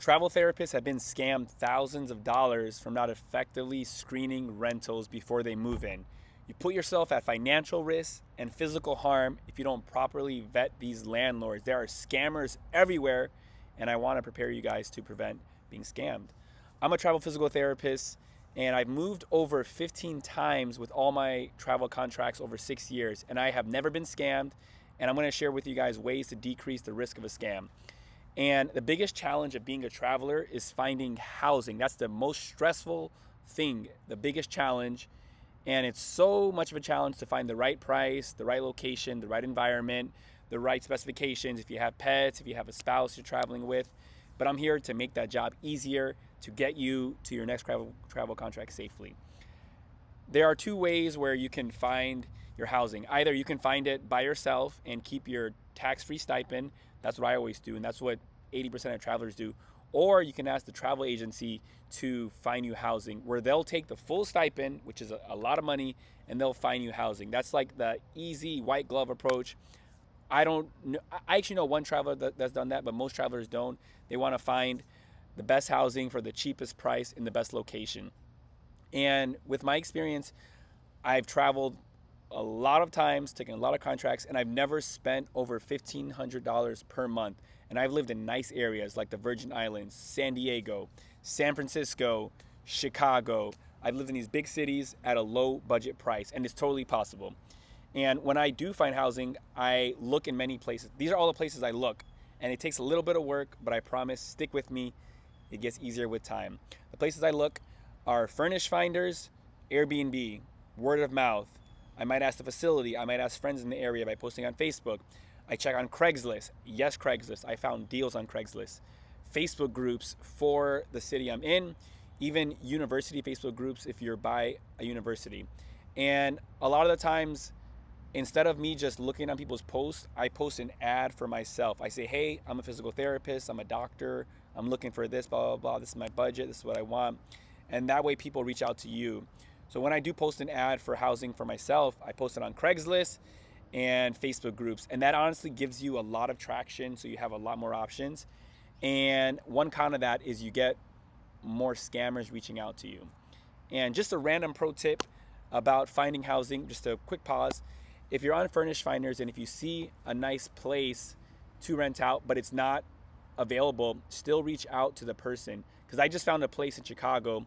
Travel therapists have been scammed thousands of dollars from not effectively screening rentals before they move in. You put yourself at financial risk and physical harm if you don't properly vet these landlords. There are scammers everywhere, and I want to prepare you guys to prevent being scammed. I'm a travel physical therapist, and I've moved over 15 times with all my travel contracts over 6 years, and I have never been scammed. And I'm going to share with you guys ways to decrease the risk of a scam. And the biggest challenge of being a traveler is finding housing. That's the most stressful thing, the biggest challenge. And it's so much of a challenge to find the right price, the right location, the right environment, the right specifications. If you have pets, if you have a spouse you're traveling with. But I'm here to make that job easier, to get you to your next travel contract safely. There are two ways where you can find your housing. Either you can find it by yourself and keep your tax-free stipend. That's what I always do, and that's what 80% of travelers do. Or you can ask the travel agency to find you housing, where they'll take the full stipend, which is a lot of money, and they'll find you housing. That's like the easy white glove approach. I don't know, I actually know one traveler that's done that, but most travelers don't. They want to find the best housing for the cheapest price in the best location. And with my experience, I've traveled a lot of times, taken a lot of contracts, and I've never spent over $1,500 per month. And I've lived in nice areas like the Virgin Islands, San Diego, San Francisco, Chicago. I've lived in these big cities at a low budget price, and it's totally possible. And when I do find housing, I look in many places. These are all the places I look, and it takes a little bit of work, but I promise, stick with me. It gets easier with time. The places I look are Furnish Finders, Airbnb, word of mouth. I might ask the facility. I might ask friends in the area by posting on Facebook. I check on Craigslist. Yes, Craigslist. I found deals on Craigslist. Facebook groups for the city I'm in, even university Facebook groups if you're by a university. And a lot of the times, instead of me just looking on people's posts, I post an ad for myself. I say, hey, I'm a physical therapist. I'm a doctor. I'm looking for this, blah, blah, blah. This is my budget. This is what I want. And that way people reach out to you. So when I do post an ad for housing for myself, I post it on Craigslist and Facebook groups. And that honestly gives you a lot of traction, so you have a lot more options. And one con of that is you get more scammers reaching out to you. And just a random pro tip about finding housing, just a quick pause. If you're on Furnish Finders and if you see a nice place to rent out, but it's not available, still reach out to the person. Because I just found a place in Chicago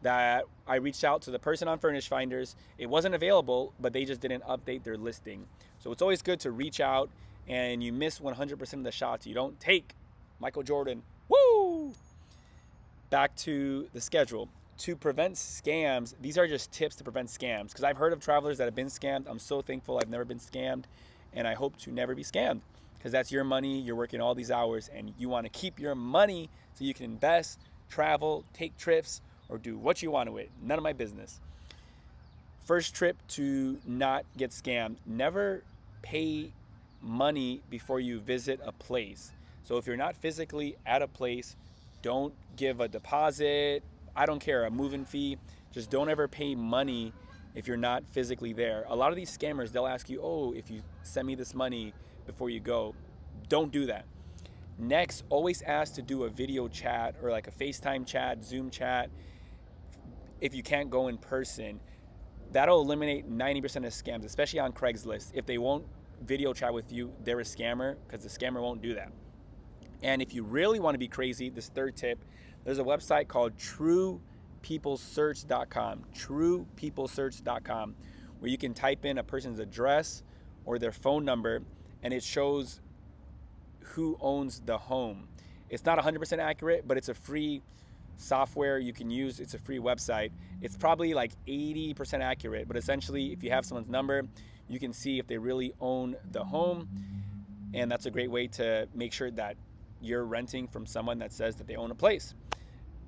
that I reached out to the person on Furnish Finders. It wasn't available, but they just didn't update their listing. So it's always good to reach out, and you miss 100% of the shots you don't take. Michael Jordan, woo! Back to the schedule. To prevent scams, these are just tips to prevent scams, because I've heard of travelers that have been scammed. I'm so thankful I've never been scammed, and I hope to never be scammed, because that's your money. You're working all these hours, and you want to keep your money so you can invest, travel, take trips, or do what you want with it. None of my business. First trip to not get scammed. Never pay money before you visit a place. So if you're not physically at a place, don't give a deposit. I don't care, a move-in fee. Just don't ever pay money if you're not physically there. A lot of these scammers, they'll ask you, oh, if you send me this money before you go. Don't do that. Next, always ask to do a video chat or like a FaceTime chat, Zoom chat, if you can't go in person. That'll eliminate 90% of scams, especially on Craigslist. If they won't video chat with you, they're a scammer, because the scammer won't do that. And if you really want to be crazy, this third tip, there's a website called truepeoplesearch.com, truepeoplesearch.com, where you can type in a person's address or their phone number, and it shows who owns the home. It's not 100% accurate, but it's a free software you can use. It's a free website. It's probably like 80% accurate, but essentially if you have someone's number, you can see if they really own the home, and that's a great way to make sure that you're renting from someone that says that they own a place.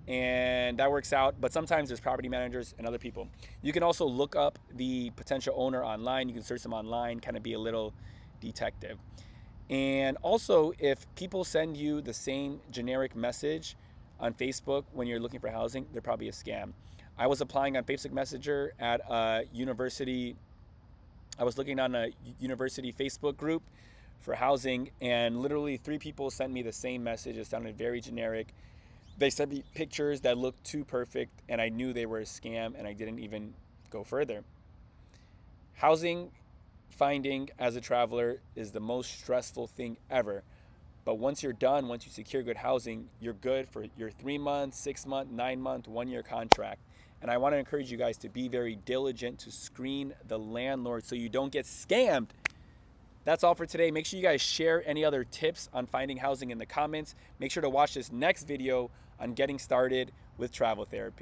And that works out, but sometimes there's property managers and other people. You can also look up the potential owner online. You can search them online, kind of be a little detective. And also, if people send you the same generic message on Facebook when you're looking for housing, they're probably a scam. I was applying on Facebook Messenger at a university. I was looking on a university Facebook group for housing, and literally 3 people sent me the same message. It sounded very generic. They sent me pictures that looked too perfect, and I knew they were a scam, and I didn't even go further. Housing finding as a traveler is the most stressful thing ever. But once you're done, once you secure good housing, you're good for your 3 month, 6 month, 9 month, 1 year contract. And I want to encourage you guys to be very diligent to screen the landlord so you don't get scammed. That's all for today. Make sure you guys share any other tips on finding housing in the comments. Make sure to watch this next video on getting started with travel therapy.